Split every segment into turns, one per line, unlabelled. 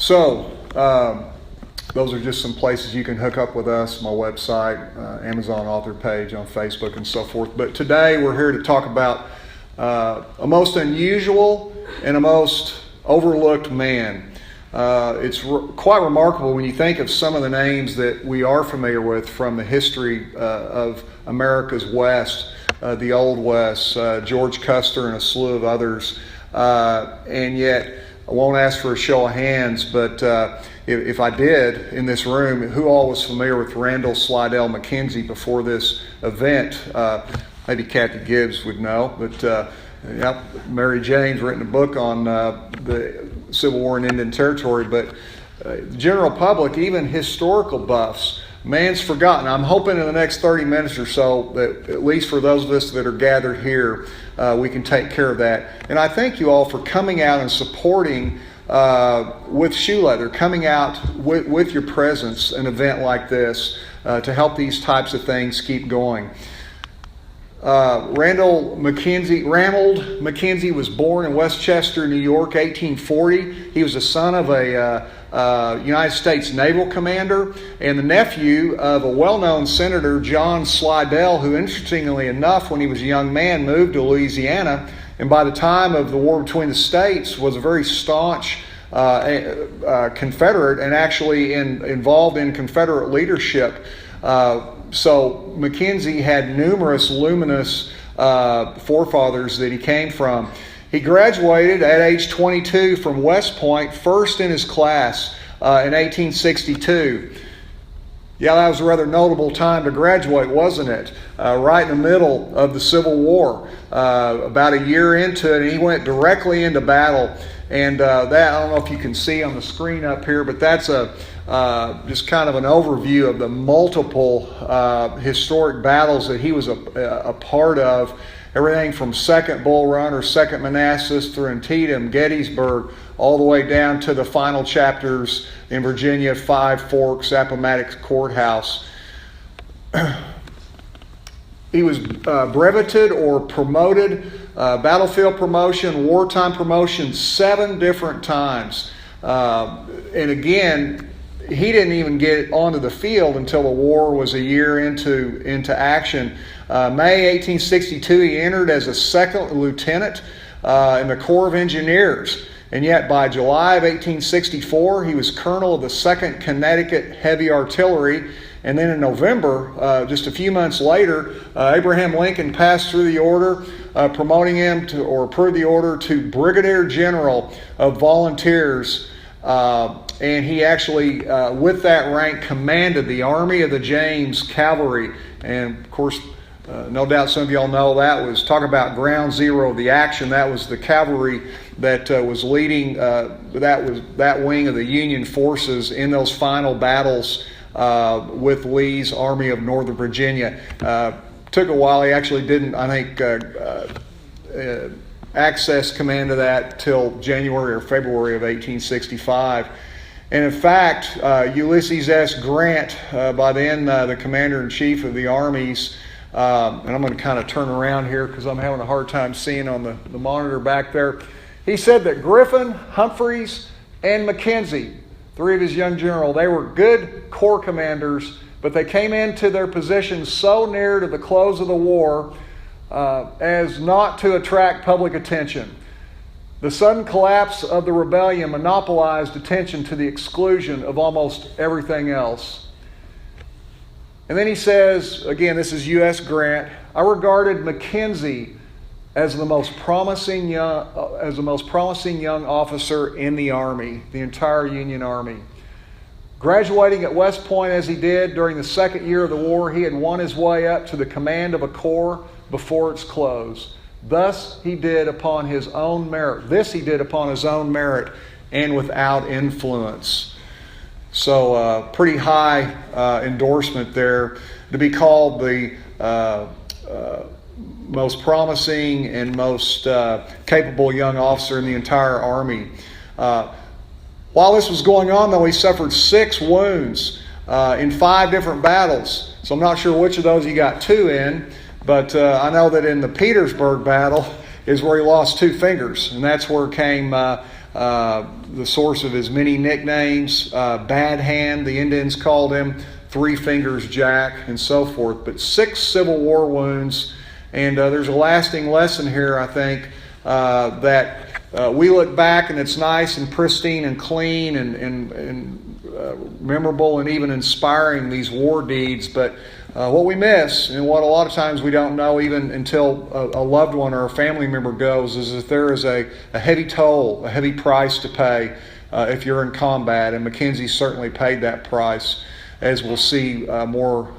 Those are just some places you can hook up with us, my website, Amazon author page on Facebook and so forth. But today we're here to talk about a most unusual and a most overlooked man. It's quite remarkable when you think of some of the names that we are familiar with from the history of America's West, the Old West, George Custer and a slew of others. And yet, I won't ask for a show of hands, but if I did in this room, who all was familiar with Ranald Slidell MacKenzie before this event? Maybe Kathy Gibbs would know, but Mary Jane's written a book on the Civil War in Indian Territory, but the general public, even historical buffs, man's forgotten. I'm hoping in the next 30 minutes or so that at least for those of us that are gathered here, we can take care of that. And I thank you all for coming out and supporting with Shoe Leather, coming out with your presence, an event like this to help these types of things keep going. Ranald McKenzie was born in Westchester, New York, 1840. He was the son of a United States naval commander and the nephew of a well-known senator, John Slidell, who, interestingly enough, when he was a young man, moved to Louisiana, and by the time of the war between the states was a very staunch Confederate and actually involved in Confederate leadership. So McKenzie had numerous luminous forefathers that he came from. He graduated at age 22 from West Point, first in his class in 1862. Yeah, that was a rather notable time to graduate, wasn't it? Right in the middle of the Civil War. About a year into it, and he went directly into battle. And that, I don't know if you can see on the screen up here, but that's just kind of an overview of the multiple historic battles that he was a part of. Everything from Second Bull Run or Second Manassas through Antietam, Gettysburg, all the way down to the final chapters in Virginia, Five Forks, Appomattox Courthouse. He was breveted or promoted, battlefield promotion, wartime promotion, 7 different times. And again, he didn't even get onto the field until the war was a year into action. May 1862, he entered as a second lieutenant in the Corps of Engineers. And yet by July of 1864, he was colonel of the 2nd Connecticut Heavy Artillery. And then in November, just a few months later, Abraham Lincoln passed through the order, promoting him approved the order to Brigadier General of Volunteers. And he actually, with that rank, commanded the Army of the James Cavalry. And of course, no doubt some of y'all know that was, talk about ground zero of the action. That was the cavalry that was leading, that wing of the Union forces in those final battles with Lee's Army of Northern Virginia. Took a while. He actually didn't, I think, access command of that till January or February of 1865. And in fact, Ulysses S. Grant, by then the commander-in-chief of the armies, and I'm going to kind of turn around here because I'm having a hard time seeing on the monitor back there. He said that Griffin, Humphreys, and McKenzie, 3 of his young generals, they were good corps commanders, but they came into their positions so near to the close of the war as not to attract public attention. The sudden collapse of the rebellion monopolized attention to the exclusion of almost everything else. And then he says, again, this is U.S. Grant, I regarded McKenzie as the most promising young officer in the Army, the entire Union Army. Graduating at West Point as he did during the 2nd year of the war, he had won his way up to the command of a corps before its close. Thus he did upon his own merit. This he did upon his own merit and without influence. So pretty high endorsement there to be called the most promising and most capable young officer in the entire Army. While this was going on, though, he suffered 6 wounds in 5 different battles. So I'm not sure which of those he got 2 in, but I know that in the Petersburg battle is where he lost 2 fingers, and that's where came the source of his many nicknames. Bad Hand, the Indians called him, Three Fingers Jack, and so forth. But 6 Civil War wounds, and there's a lasting lesson here, I think, that we look back and it's nice and pristine and clean and memorable and even inspiring, these war deeds. But what we miss, and what a lot of times we don't know even until a loved one or a family member goes, is that there is a heavy toll, a heavy price to pay if you're in combat. And McKenzie certainly paid that price, as we'll see more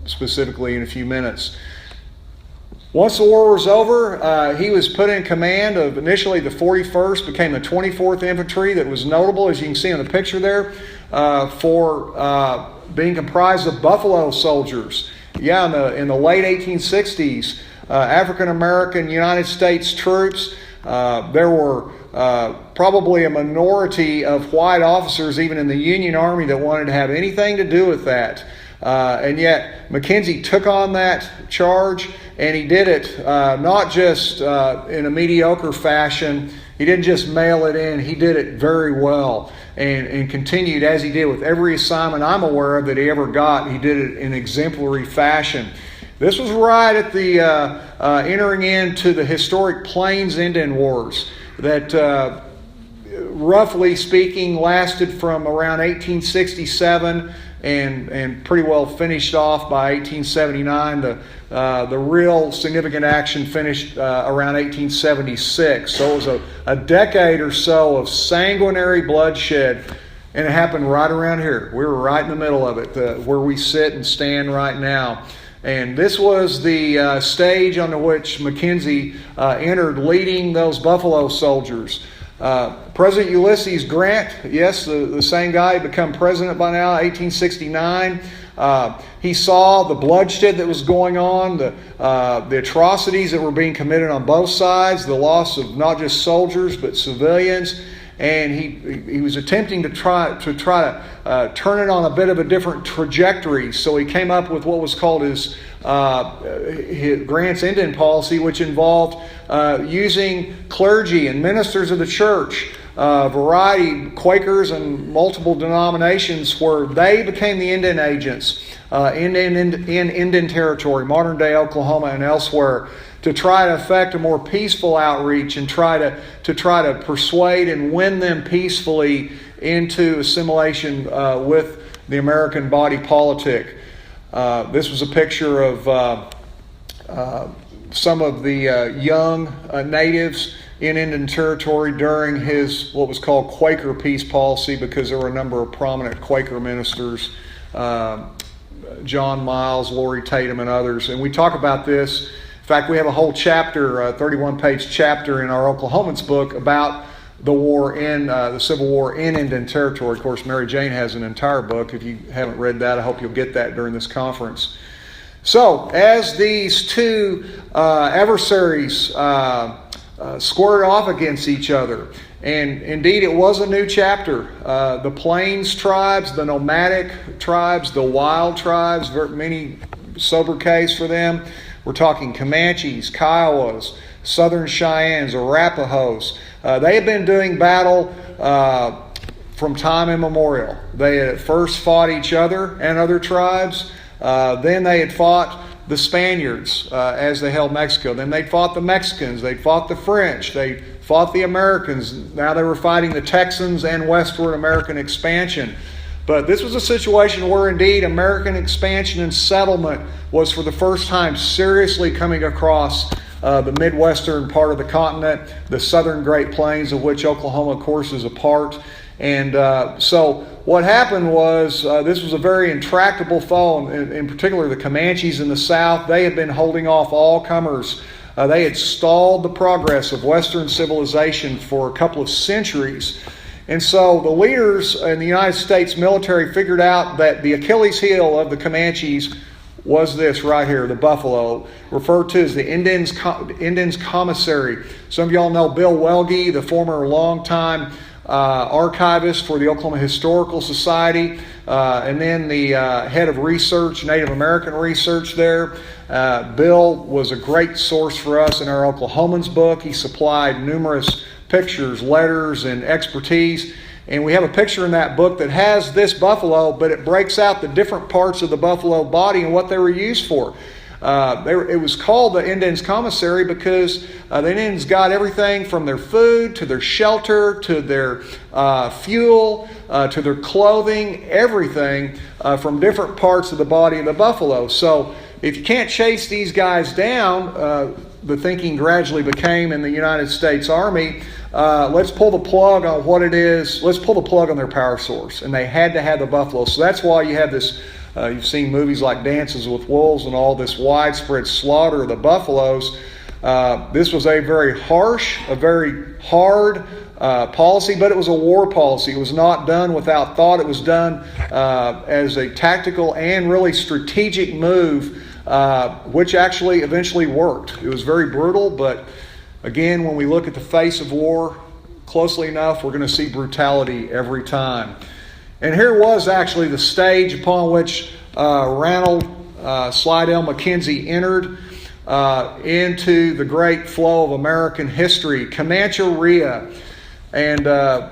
specifically in a few minutes. Once the war was over, he was put in command of initially the 41st, became the 24th Infantry. That was notable, as you can see in the picture there, for being comprised of Buffalo soldiers. Yeah, in the late 1860s, African American United States troops. There were probably a minority of white officers, even in the Union Army, that wanted to have anything to do with that. And yet McKenzie took on that charge, and he did it not just in a mediocre fashion. He didn't just mail it in. He did it very well, and continued as he did with every assignment I'm aware of that he ever got. He did it in exemplary fashion. This was right at the entering into the historic Plains Indian Wars that, roughly speaking, lasted from around 1867 and pretty well finished off by 1879. The real significant action finished around 1876. So it was a decade or so of sanguinary bloodshed, and it happened right around here. We were right in the middle of it, where we sit and stand right now. And this was the stage on which McKenzie entered, leading those Buffalo soldiers. President Ulysses Grant, yes, the same guy, had become president by now, 1869. He saw the bloodshed that was going on, the atrocities that were being committed on both sides, the loss of not just soldiers but civilians. And he was attempting to try to turn it on a bit of a different trajectory. So he came up with what was called his Grant's Indian policy, which involved using clergy and ministers of the church, variety, Quakers and multiple denominations, where they became the Indian agents in Indian Territory, modern-day Oklahoma and elsewhere, to try to effect a more peaceful outreach and try to persuade and win them peacefully into assimilation with the American body politic. This was a picture of some of the young natives in Indian Territory during his what was called Quaker peace policy, because there were a number of prominent Quaker ministers, John Miles, Lori Tatum, and others. And we talk about this. In fact, we have a whole chapter, a 31-page chapter in our Oklahomans book about the war in the Civil War in Indian Territory. Of course, Mary Jane has an entire book. If you haven't read that, I hope you'll get that during this conference. So, as these two adversaries squared off against each other, and indeed it was a new chapter. The Plains tribes, the nomadic tribes, the wild tribes, many sobriquets for them. We're talking Comanches, Kiowas, Southern Cheyennes, Arapahoes. They had been doing battle from time immemorial. They had at first fought each other and other tribes. Then they had fought the Spaniards as they held Mexico. Then they fought the Mexicans. They fought the French. They fought the Americans. Now they were fighting the Texans and westward American expansion. But this was a situation where indeed American expansion and settlement was for the first time seriously coming across the Midwestern part of the continent, the southern Great Plains, of which Oklahoma, of course, is a part. And so what happened was this was a very intractable foe, in particular the Comanches in the south. They had been holding off all comers. They had stalled the progress of Western civilization for a couple of centuries. And so the leaders in the United States military figured out that the Achilles heel of the Comanches was this right here, the buffalo, referred to as the Indians Commissary. Some of y'all know Bill Welge, the former longtime archivist for the Oklahoma Historical Society, and then the head of research, Native American research there. Bill was a great source for us in our Oklahomans book. He supplied numerous pictures, letters, and expertise. And we have a picture in that book that has this buffalo, but it breaks out the different parts of the buffalo body and what they were used for. It was called the Indians' Commissary because the Indians got everything from their food to their shelter to their fuel to their clothing, everything from different parts of the body of the buffalo. So if you can't chase these guys down, the thinking gradually became in the United States Army, let's pull the plug on what it is. Let's pull the plug on their power source. And they had to have the buffalo. So that's why you have this, you've seen movies like Dances with Wolves and all this widespread slaughter of the buffaloes. This was a very harsh, a very hard policy, but it was a war policy. It was not done without thought. It was done as a tactical and really strategic move, which actually eventually worked. It was very brutal, but again, when we look at the face of war closely enough, we're going to see brutality every time. And here was actually the stage upon which Ranald Slidell MacKenzie entered into the great flow of American history, Comancheria. And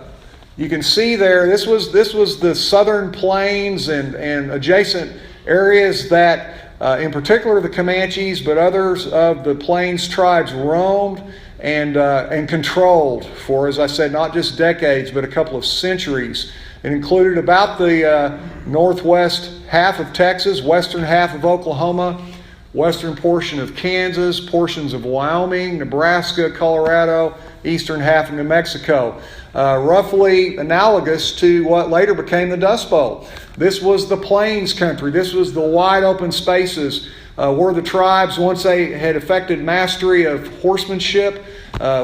you can see there, this was the southern plains and adjacent areas that, in particular the Comanches, but others of the plains tribes roamed and controlled for, as I said, not just decades, but a couple of centuries. It included about the northwest half of Texas, western half of Oklahoma, western portion of Kansas, portions of Wyoming, Nebraska, Colorado, eastern half of New Mexico. Roughly analogous to what later became the Dust Bowl. This was the plains country. This was the wide open spaces where the tribes, once they had effected mastery of horsemanship,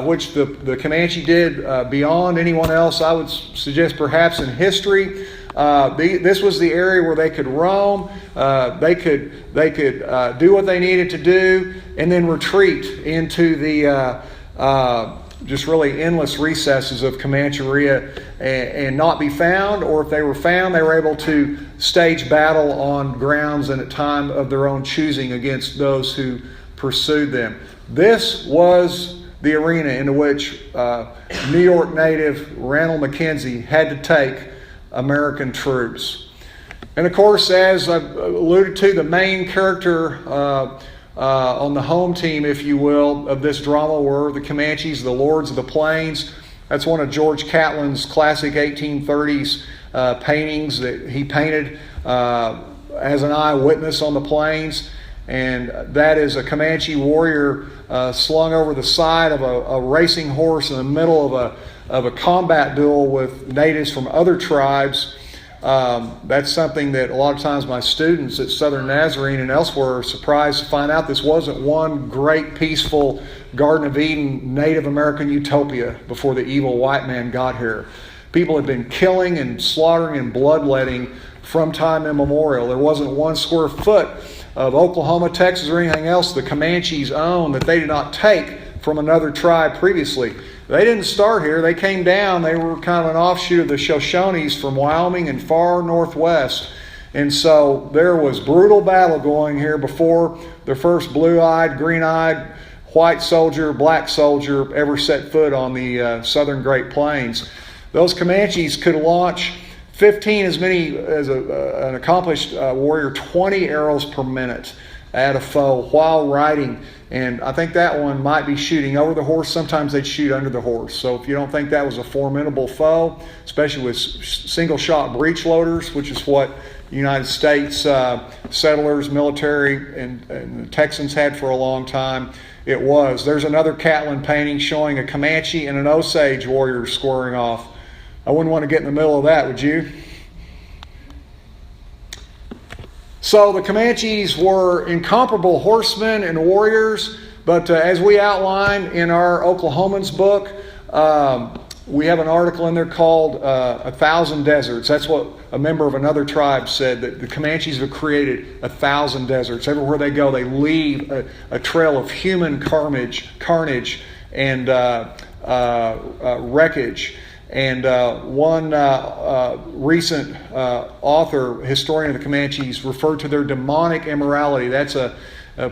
which the Comanche did beyond anyone else, I would suggest perhaps in history. This was the area where they could roam, they could do what they needed to do, and then retreat into the just really endless recesses of Comancheria and not be found, or if they were found, they were able to stage battle on grounds and at time of their own choosing against those who pursued them. This was the arena into which New York native Ranald McKenzie had to take American troops. And of course, as I've alluded to, the main character on the home team, if you will, of this drama were the Comanches, the Lords of the Plains. That's one of George Catlin's classic 1830s paintings that he painted as an eyewitness on the plains. And that is a Comanche warrior slung over the side of a racing horse in the middle of a combat duel with natives from other tribes. That's something that a lot of times my students at Southern Nazarene and elsewhere are surprised to find out. This wasn't one great, peaceful Garden of Eden Native American utopia before the evil white man got here. People had been killing and slaughtering and bloodletting from time immemorial. There wasn't one square foot of Oklahoma, Texas, or anything else the Comanches owned that they did not take from another tribe previously. They didn't start here. They came down. They were kind of an offshoot of the Shoshones from Wyoming and far northwest. And so there was brutal battle going here before the first blue-eyed, green-eyed, white soldier, black soldier ever set foot on the southern Great Plains. Those Comanches could launch 15, as many as an accomplished warrior, 20 arrows per minute at a foe while riding. And I think that one might be shooting over the horse. Sometimes they'd shoot under the horse. So if you don't think that was a formidable foe, especially with single-shot breech loaders, which is what the United States settlers, military, and the Texans had for a long time, it was. There's another Catlin painting showing a Comanche and an Osage warrior squaring off. I wouldn't want to get in the middle of that, would you? So the Comanches were incomparable horsemen and warriors, but as we outline in our Oklahomans book, we have an article in there called 1,000 Deserts. That's what a member of another tribe said, that the Comanches have created 1,000 deserts. Everywhere they go, they leave a trail of human carnage and wreckage. And one recent author, historian of the Comanches, referred to their demonic immorality. That's a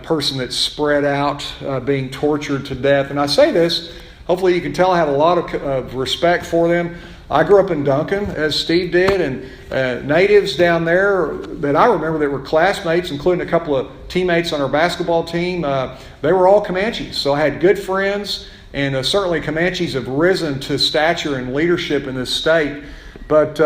person that's spread out, being tortured to death. And I say this, hopefully you can tell I have a lot of respect for them. I grew up in Duncan, as Steve did, and natives down there that I remember that were classmates, including a couple of teammates on our basketball team, they were all Comanches. So I had good friends, and certainly Comanches have risen to stature and leadership in this state. But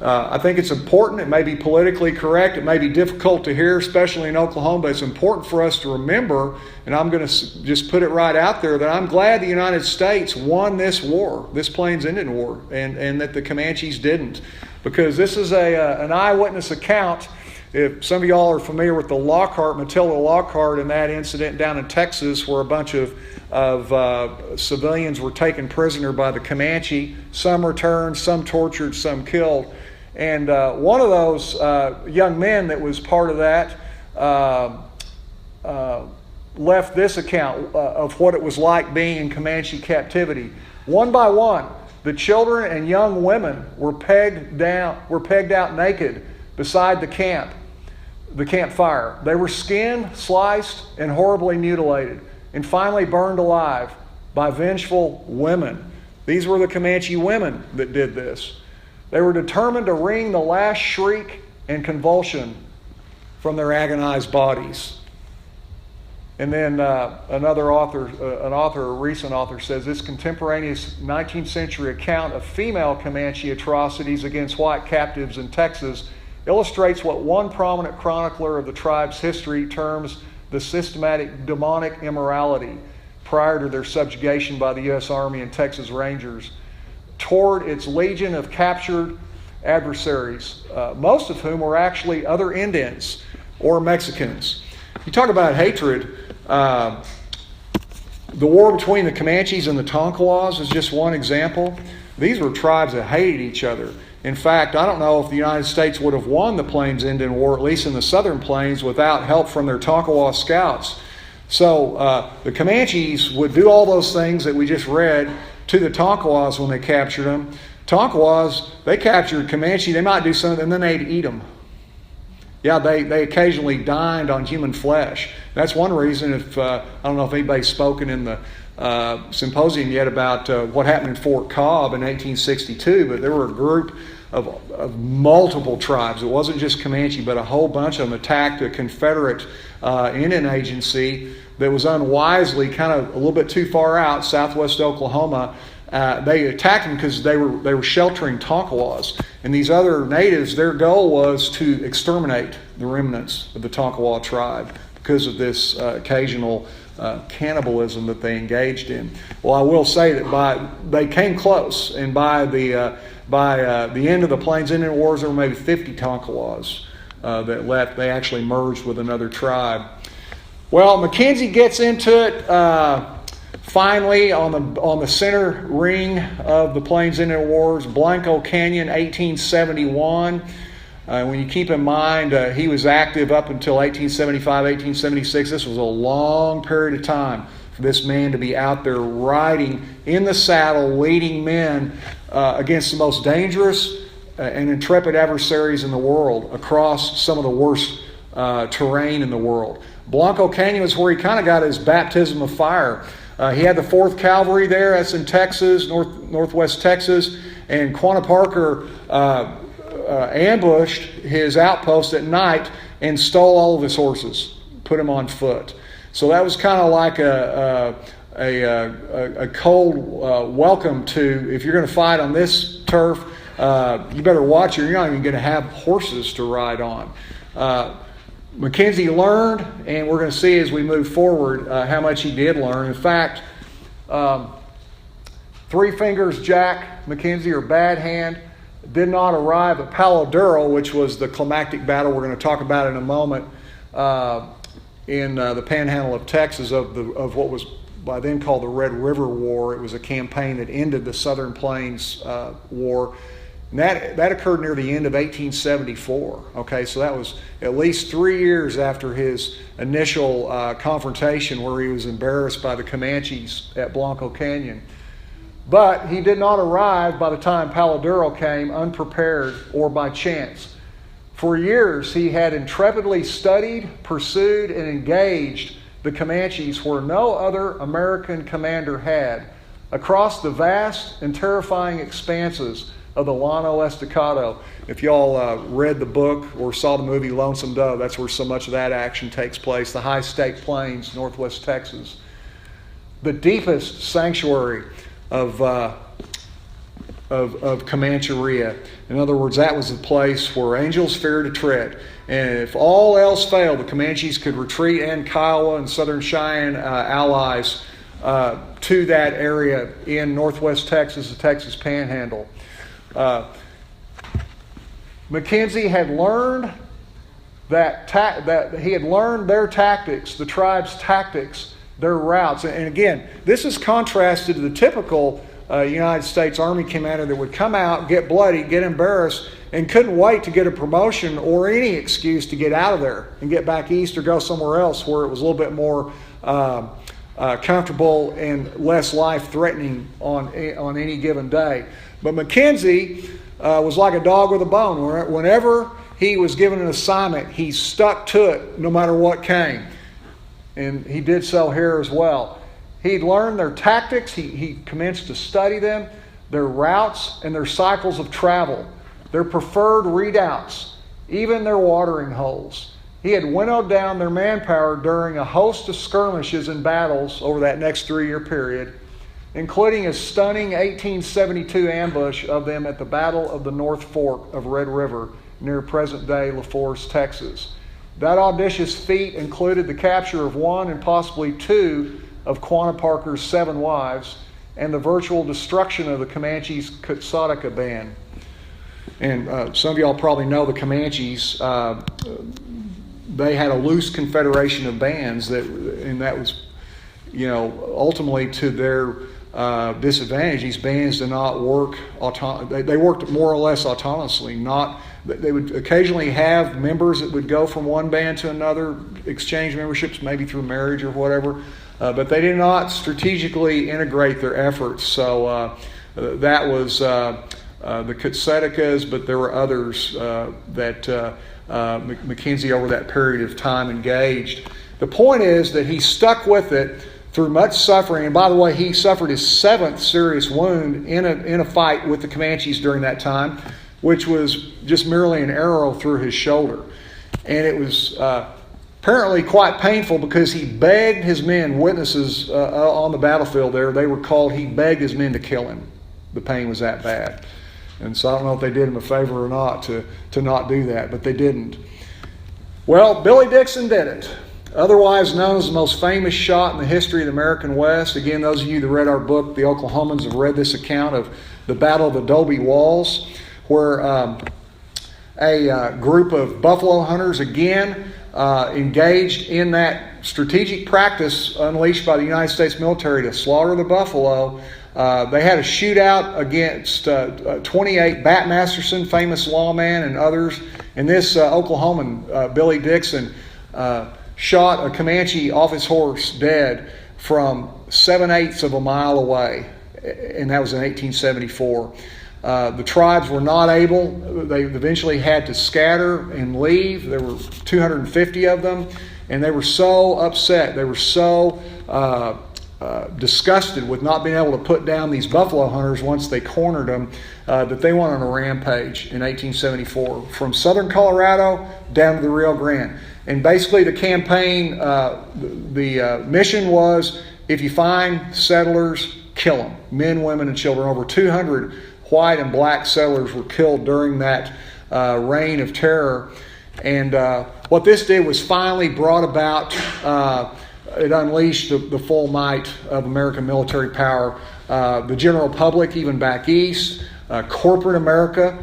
I think it's important. It may be politically correct. It may be difficult to hear, especially in Oklahoma, but it's important for us to remember, and I'm going to just put it right out there, that I'm glad the United States won this war, this Plains Indian War, and that the Comanches didn't. Because this is an eyewitness account. If some of y'all are familiar with the Matilda Lockhart, and that incident down in Texas where a bunch of civilians were taken prisoner by the Comanche, some returned, some tortured, some killed. And one of those young men that was part of that left this account of what it was like being in Comanche captivity. One by one, the children and young women were pegged out naked beside the campfire. They were skinned, sliced, and horribly mutilated, and finally burned alive by vengeful women. These were the Comanche women that did this. They were determined to wring the last shriek and convulsion from their agonized bodies. And then a recent author says, this contemporaneous 19th century account of female Comanche atrocities against white captives in Texas illustrates what one prominent chronicler of the tribe's history terms the systematic demonic immorality prior to their subjugation by the U.S. Army and Texas Rangers toward its legion of captured adversaries, most of whom were actually other Indians or Mexicans. You talk about hatred. The war between the Comanches and the Tonkawas is just one example. These were tribes that hated each other. In fact, I don't know if the United States would have won the Plains Indian War, at least in the southern plains, without help from their Tonkawa scouts. So the Comanches would do all those things that we just read to the Tonkawas when they captured them. Tonkawas, they captured Comanche, they might do something, and then they'd eat them. Yeah, they occasionally dined on human flesh. That's one reason. I don't know if anybody's spoken in the Symposium yet about what happened in Fort Cobb in 1862, but there were a group of multiple tribes. It wasn't just Comanche, but a whole bunch of them attacked a Confederate Indian agency that was unwisely kind of a little bit too far out, southwest Oklahoma. They attacked them because they were sheltering Tonkawas. And these other natives, their goal was to exterminate the remnants of the Tonkawa tribe because of this occasional cannibalism that they engaged in. Well, I will say that they came close, and by the end of the Plains Indian Wars, there were maybe 50 Tonkawas that left. They actually merged with another tribe. Well, McKenzie gets into it finally on the center ring of the Plains Indian Wars, Blanco Canyon, 1871. When you keep in mind he was active up until 1875, 1876, this was a long period of time for this man to be out there riding in the saddle, leading men against the most dangerous and intrepid adversaries in the world across some of the worst terrain in the world. Blanco Canyon is where he kind of got his baptism of fire. He had the 4th Cavalry there. That's in Texas, northwest Texas. And Quanah Parker ambushed his outpost at night and stole all of his horses, put him on foot. So that was kind of like a cold welcome to, if you're going to fight on this turf, you better watch it. You're not even going to have horses to ride on. McKenzie learned, and we're going to see as we move forward how much he did learn. In fact, Three Fingers Jack McKenzie, or Bad Hand, did not arrive at Palo Duro, which was the climactic battle we're going to talk about in a moment, in the panhandle of Texas of what was by then called the Red River War. It was a campaign that ended the Southern Plains War. And that occurred near the end of 1874. Okay, so that was at least 3 years after his initial confrontation, where he was embarrassed by the Comanches at Blanco Canyon. But he did not arrive by the time Palo Duro came unprepared or by chance. For years, he had intrepidly studied, pursued, and engaged the Comanches where no other American commander had, across the vast and terrifying expanses of the Llano Estacado. If y'all read the book or saw the movie Lonesome Dove, that's where so much of that action takes place, the high staked plains, northwest Texas. The deepest sanctuary of Comancheria. In other words, that was the place where angels feared to tread. And if all else failed, the Comanches could retreat, and Kiowa and Southern Cheyenne allies to that area in northwest Texas, the Texas Panhandle. McKenzie had learned that he had learned their tactics, the tribe's tactics, their routes. And again, this is contrasted to the typical United States Army commander that would come out, get bloody, get embarrassed, and couldn't wait to get a promotion or any excuse to get out of there and get back east or go somewhere else where it was a little bit more comfortable and less life-threatening on any given day. But McKenzie was like a dog with a bone. Whenever he was given an assignment, he stuck to it no matter what came. And he did so here as well. He'd learned their tactics. He commenced to study them, their routes, and their cycles of travel, their preferred redoubts, even their watering holes. He had winnowed down their manpower during a host of skirmishes and battles over that next 3-year period, including a stunning 1872 ambush of them at the Battle of the North Fork of Red River near present-day LaForce, Texas. That audacious feat included the capture of one and possibly two of Quanah Parker's 7 wives and the virtual destruction of the Comanches' Kutsatica band. And some of y'all probably know the Comanches. They had a loose confederation of bands and that was, ultimately to their disadvantage. These bands did not work they worked more or less autonomously. They would occasionally have members that would go from one band to another, exchange memberships, maybe through marriage or whatever, but they did not strategically integrate their efforts. So that was the Kutsaticas, but there were others that McKenzie over that period of time engaged. The point is that he stuck with it through much suffering. And by the way, he suffered his 7th serious wound in a fight with the Comanches during that time, which was just merely an arrow through his shoulder. And it was apparently quite painful because he begged his men, witnesses on the battlefield there, they were called, he begged his men to kill him. The pain was that bad. And so I don't know if they did him a favor or not to not do that, but they didn't. Well, Billy Dixon did it. Otherwise known as the most famous shot in the history of the American West. Again, those of you that read our book, the Oklahomans, have read this account of the Battle of Adobe Walls, where a group of buffalo hunters again engaged in that strategic practice unleashed by the United States military to slaughter the buffalo. They had a shootout against 28 Bat Masterson, famous lawman, and others. And this Oklahoman, Billy Dixon, shot a Comanche off his horse dead from 7/8 of a mile away. And that was in 1874. The tribes were not able. They eventually had to scatter and leave. There were 250 of them. And they were so upset. They were so disgusted with not being able to put down these buffalo hunters once they cornered them, that they went on a rampage in 1874 from southern Colorado down to the Rio Grande. And basically the campaign, the mission was, if you find settlers, kill them. Men, women, and children. Over 200 white and black settlers were killed during that reign of terror. And what this did was finally brought about it unleashed the full might of American military power. The general public, even back east, corporate America,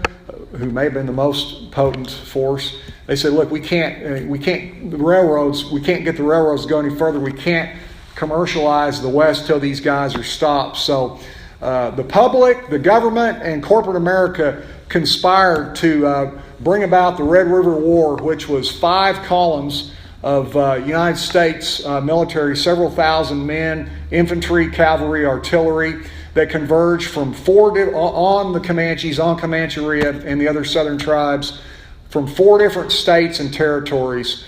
who may have been the most potent force, they said, look, we can't get the railroads to go any further. We can't commercialize the West till these guys are stopped. So the public, the government, and corporate America conspired to bring about the Red River War, which was 5 columns of United States military, several thousand men, infantry, cavalry, artillery, that converged from on the Comanches, on Comancheria and the other southern tribes from 4 different states and territories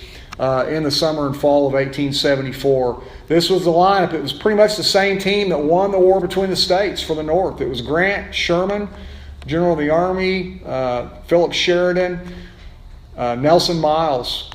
in the summer and fall of 1874. This was the lineup. It was pretty much the same team that won the war between the states for the North. It was Grant, Sherman, General of the Army, Philip Sheridan, Nelson Miles.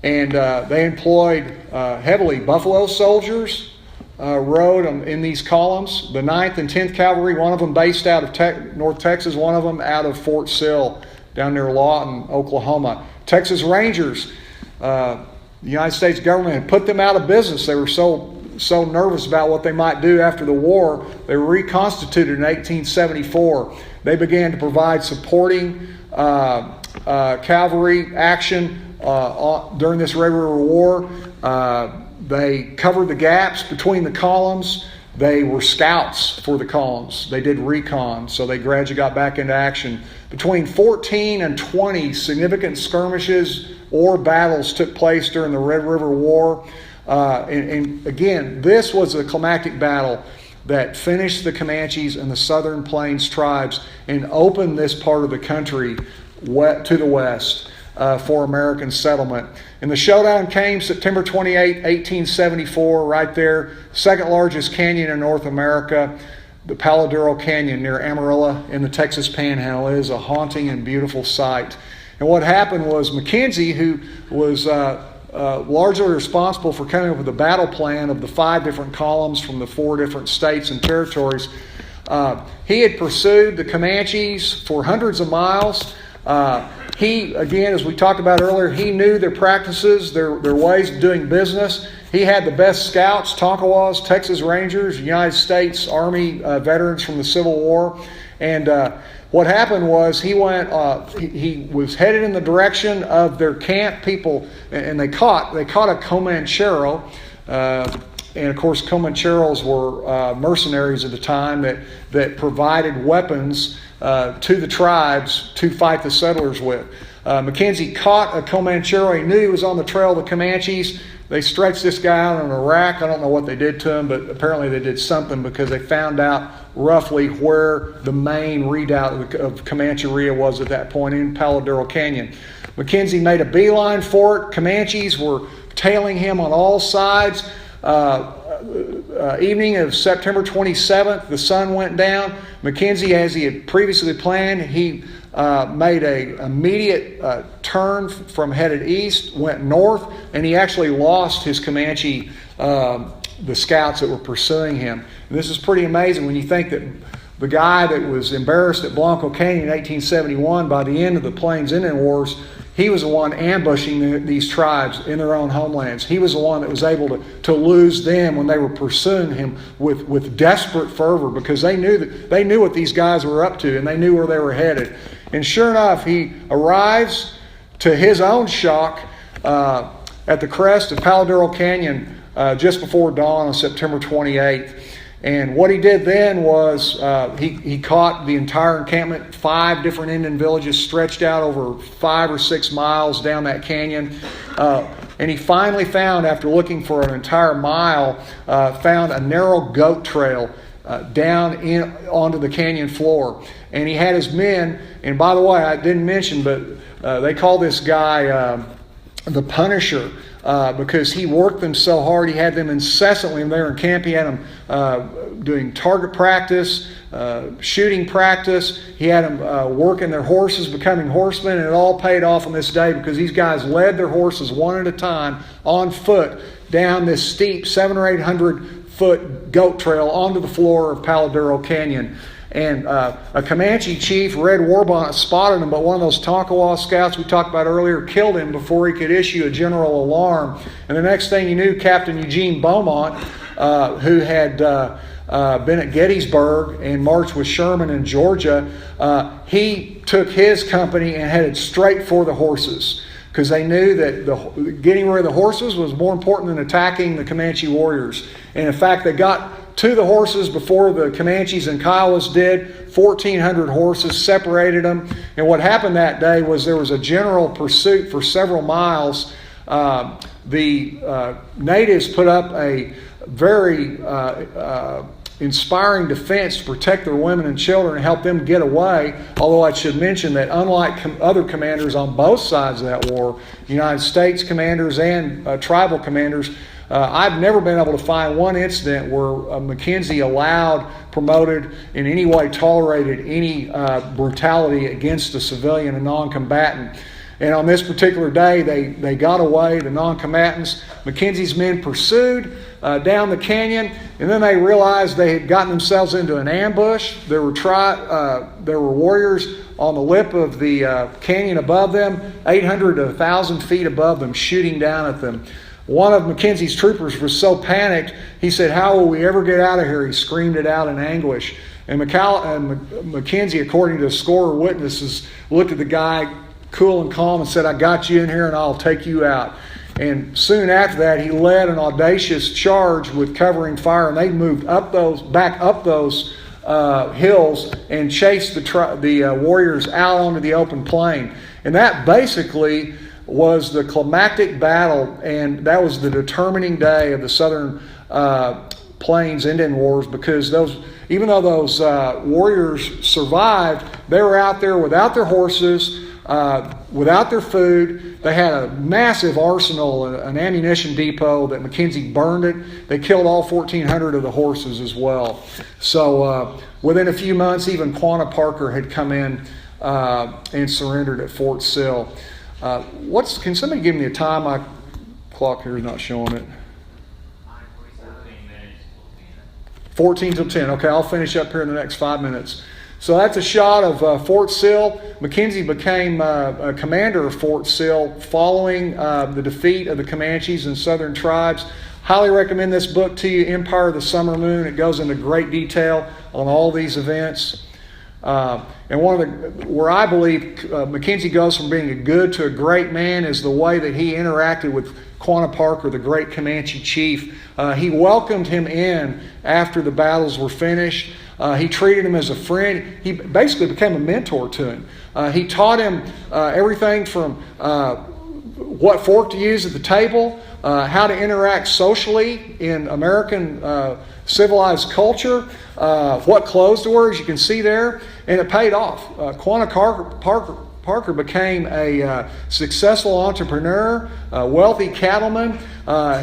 And they employed heavily Buffalo soldiers, rode in these columns. The 9th and 10th Cavalry, one of them based out of North Texas, one of them out of Fort Sill down near Lawton, Oklahoma. Texas Rangers, the United States government had put them out of business. They were so nervous about what they might do after the war. They were reconstituted in 1874. They began to provide supporting cavalry action during this Red River War. They covered the gaps between the columns. They were scouts for the columns. They did recon, so they gradually got back into action. Between 14 and 20 significant skirmishes or battles took place during the Red River War. And again, this was a climactic battle that finished the Comanches and the Southern Plains tribes and opened this part of the country to the west for American settlement. And the showdown came September 28, 1874, right there, second largest canyon in North America, the Palo Duro Canyon near Amarillo in the Texas Panhandle. It is a haunting and beautiful sight. And what happened was McKenzie, who was largely responsible for coming up with a battle plan of the 5 different columns from the 4 different states and territories, he had pursued the Comanches for hundreds of miles. He, again, as we talked about earlier, he knew their practices, their ways of doing business. He had the best scouts, Tonkawas, Texas Rangers, United States Army veterans from the Civil War. And what happened was he was headed in the direction of their camp people, and they caught a Comanchero. And of course, Comancheros were mercenaries at the time that provided weapons to the tribes to fight the settlers with. McKenzie caught a Comanchero. He knew he was on the trail of the Comanches. They stretched this guy out on a rack. I don't know what they did to him, but apparently they did something because they found out roughly where the main redoubt of Comancheria was at that point in Palo Duro Canyon. McKenzie made a beeline for it. Comanches were tailing him on all sides. Evening of September 27th, the sun went down. McKenzie, as he had previously planned, he made an immediate turn from headed east, went north, and he actually lost his Comanche, the scouts that were pursuing him. And this is pretty amazing when you think that the guy that was embarrassed at Blanco Canyon in 1871, by the end of the Plains Indian Wars, he was the one ambushing these tribes in their own homelands. He was the one that was able to lose them when they were pursuing him with desperate fervor, because they knew what these guys were up to and they knew where they were headed. And sure enough, he arrives, to his own shock, at the crest of Palo Duro Canyon just before dawn on September 28th. And what he did then was he caught the entire encampment, 5 different Indian villages stretched out over 5 or 6 miles down that canyon. And he finally found, after looking for an entire mile, found a narrow goat trail down onto the canyon floor. And he had his men, and by the way, I didn't mention, but they call this guy the Punisher. Because he worked them so hard. He had them incessantly in there in camp. He had them doing target practice, shooting practice. He had them working their horses, becoming horsemen, and it all paid off on this day because these guys led their horses one at a time on foot down this steep 700 or 800 foot goat trail onto the floor of Palo Duro Canyon. And a Comanche chief, Red Warbonnet, spotted him, but one of those Tonkawa scouts we talked about earlier killed him before he could issue a general alarm. And the next thing you knew, Captain Eugene Beaumont, who had been at Gettysburg and marched with Sherman in Georgia, he took his company and headed straight for the horses, because they knew that getting rid of the horses was more important than attacking the Comanche warriors. And in fact, they got to the horses before the Comanches and Kiowas did. 1,400 horses, separated them. And what happened that day was there was a general pursuit for several miles. The natives put up a very inspiring defense to protect their women and children and help them get away. Although I should mention that unlike other commanders on both sides of that war, United States commanders and tribal commanders, I've never been able to find one incident where McKenzie allowed, promoted, in any way tolerated any brutality against a civilian, a non-combatant. And on this particular day, they got away, the non-combatants. McKenzie's men pursued down the canyon, and then they realized they had gotten themselves into an ambush. There were warriors on the lip of the canyon above them, 800 to 1,000 feet above them, shooting down at them. One of McKenzie's troopers was so panicked, he said, "How will we ever get out of here?" He screamed it out in anguish. And McKenzie, according to a score of witnesses, looked at the guy cool and calm and said, "I got you in here and I'll take you out." And soon after that, he led an audacious charge with covering fire, and they moved back up those hills and chased the warriors out onto the open plain. And that basically was the climactic battle, and that was the determining day of the Southern Plains Indian Wars, because even though those warriors survived, they were out there without their horses, without their food. They had a massive arsenal, an ammunition depot that McKenzie burned it. They killed all 1,400 of the horses as well. So within a few months, even Quanah Parker had come in and surrendered at Fort Sill. Can somebody give me a time? My clock here is not showing it. 14 till 10. Okay, I'll finish up here in the next 5 minutes. So that's a shot of Fort Sill. McKenzie became a commander of Fort Sill following the defeat of the Comanches and Southern tribes. Highly recommend this book to you, Empire of the Summer Moon. It goes into great detail on all these events. And where I believe McKenzie goes from being a good to a great man is the way that he interacted with Quanah Parker, the great Comanche chief. He welcomed him in after the battles were finished. He treated him as a friend. He basically became a mentor to him. He taught him everything from what fork to use at the table, how to interact socially in American civilized culture, what clothes to wear, as you can see there, and it paid off. Quanah Parker became a successful entrepreneur, a wealthy cattleman.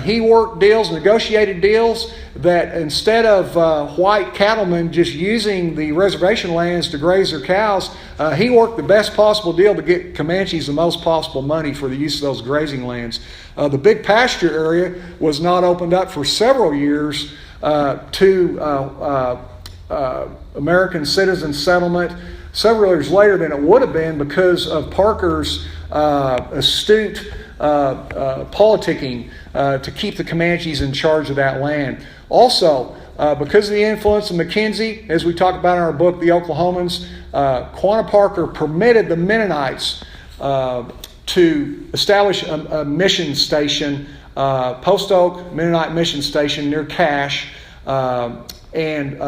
He worked deals, negotiated deals that instead of white cattlemen just using the reservation lands to graze their cows, he worked the best possible deal to get Comanches the most possible money for the use of those grazing lands. The big pasture area was not opened up for several years to American citizen settlement several years later than it would have been because of Parker's astute politicking to keep the Comanches in charge of that land. Also, because of the influence of McKenzie, as we talk about in our book, The Oklahomans, Quanah Parker permitted the Mennonites to establish a mission station, Post Oak Mennonite Mission Station near Cache, and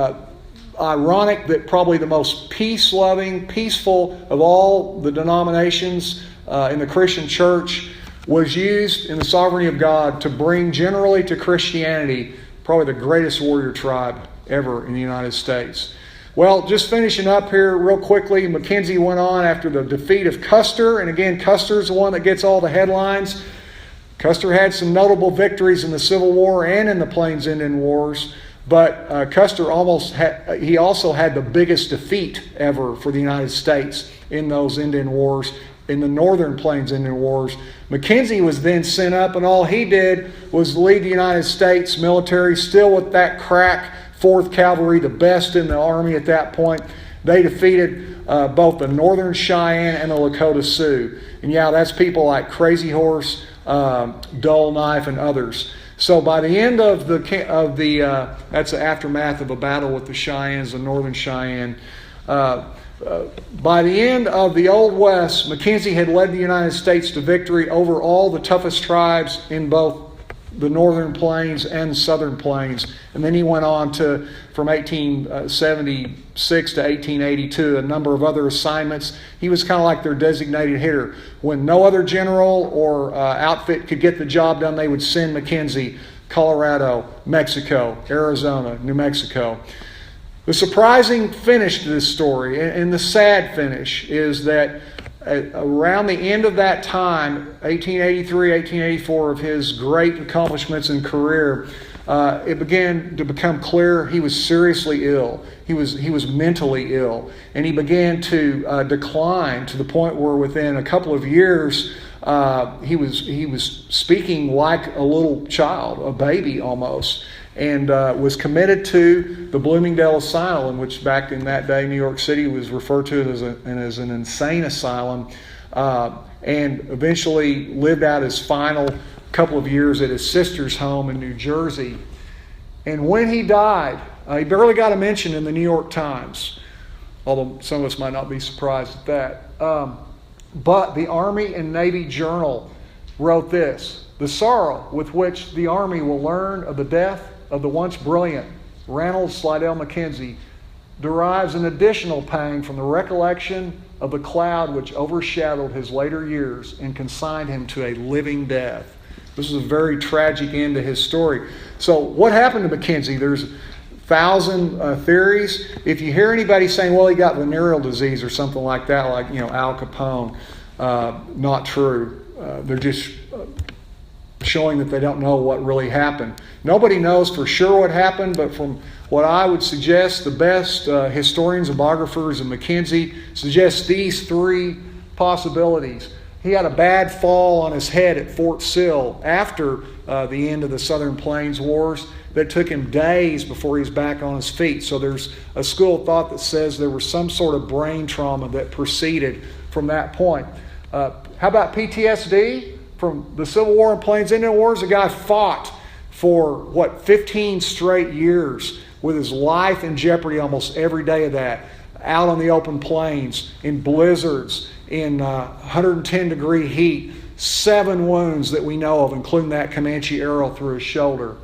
ironic that probably the most peace-loving, peaceful of all the denominations in the Christian church was used in the sovereignty of God to bring generally to Christianity probably the greatest warrior tribe ever in the United States. Well, just finishing up here real quickly, McKenzie went on after the defeat of Custer, and again, Custer's the one that gets all the headlines. Custer had some notable victories in the Civil War and in the Plains Indian Wars. But Custer he also had the biggest defeat ever for the United States in those Indian Wars, in the Northern Plains Indian Wars. McKenzie was then sent up, and all he did was lead the United States military, still with that crack 4th Cavalry, the best in the Army at that point. They defeated both the Northern Cheyenne and the Lakota Sioux. And yeah, that's people like Crazy Horse, Dull Knife, and others. So by the end of that's the aftermath of a battle with the Cheyennes, the Northern Cheyenne. By the end of the Old West, McKenzie had led the United States to victory over all the toughest tribes in both the Northern Plains and Southern Plains. And then he went on to, from 1876 to 1882, a number of other assignments. He was kind of like their designated hitter. When no other general or outfit could get the job done, they would send McKenzie Colorado, Mexico, Arizona, New Mexico. The surprising finish to this story, and the sad finish, is that around the end of that time, 1883, 1884, of his great accomplishments and career, it began to become clear he was seriously ill. He was mentally ill, and he began to decline to the point where within a couple of years, he was speaking like a little child, a baby almost, and was committed to the Bloomingdale Asylum, which back in that day, New York City, was referred to as an insane asylum, and eventually lived out his final couple of years at his sister's home in New Jersey. And when he died, he barely got a mention in the New York Times, although some of us might not be surprised at that. But the Army and Navy Journal wrote this: "The sorrow with which the Army will learn of the death of the once brilliant Ranald Slidell MacKenzie derives an additional pang from the recollection of the cloud which overshadowed his later years and consigned him to a living death." This is a very tragic end to his story. So what happened to McKenzie? There's 1,000 theories. If you hear anybody saying, well, he got venereal disease or something like that, like Al Capone, not true. They're just showing that they don't know what really happened. Nobody knows for sure what happened, but from what I would suggest, the best historians and biographers of McKenzie suggest these three possibilities. He had a bad fall on his head at Fort Sill after the end of the Southern Plains Wars that took him days before he was back on his feet. So there's a school of thought that says there was some sort of brain trauma that proceeded from that point. How about PTSD? From the Civil War and Plains Indian Wars, a guy fought for, 15 straight years with his life in jeopardy almost every day of that, out on the open plains, in blizzards, in 110-degree heat, 7 wounds that we know of, including that Comanche arrow through his shoulder.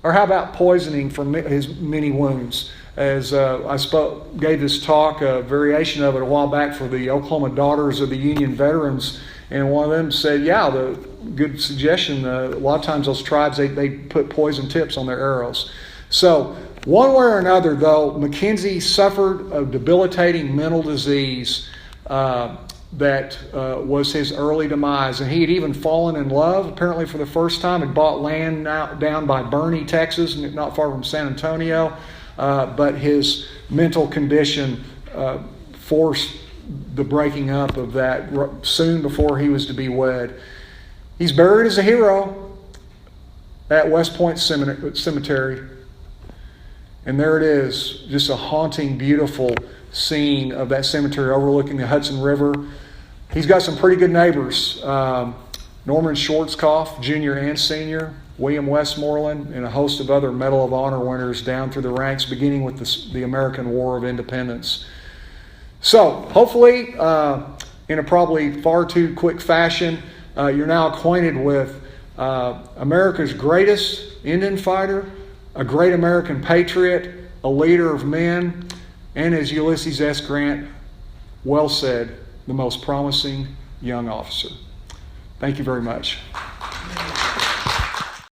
Or how about poisoning from his many wounds? As gave this talk, a variation of it a while back for the Oklahoma Daughters of the Union Veterans, and one of them said, yeah, the good suggestion, a lot of times those tribes, they put poison tips on their arrows. So one way or another, though, McKenzie suffered a debilitating mental disease that was his early demise. And he had even fallen in love, apparently for the first time, had bought land down by Bernie, Texas, not far from San Antonio. But his mental condition forced the breaking up of that soon before he was to be wed. He's buried as a hero at West Point Cemetery. And there it is, just a haunting, beautiful scene of that cemetery overlooking the Hudson River. He's got some pretty good neighbors. Norman Schwarzkopf, Jr. and Sr., William Westmoreland, and a host of other Medal of Honor winners down through the ranks, beginning with the American War of Independence. So, hopefully, in a probably far too quick fashion, you're now acquainted with America's greatest Indian fighter, a great American patriot, a leader of men, and as Ulysses S. Grant well said, the most promising young officer. Thank you very much.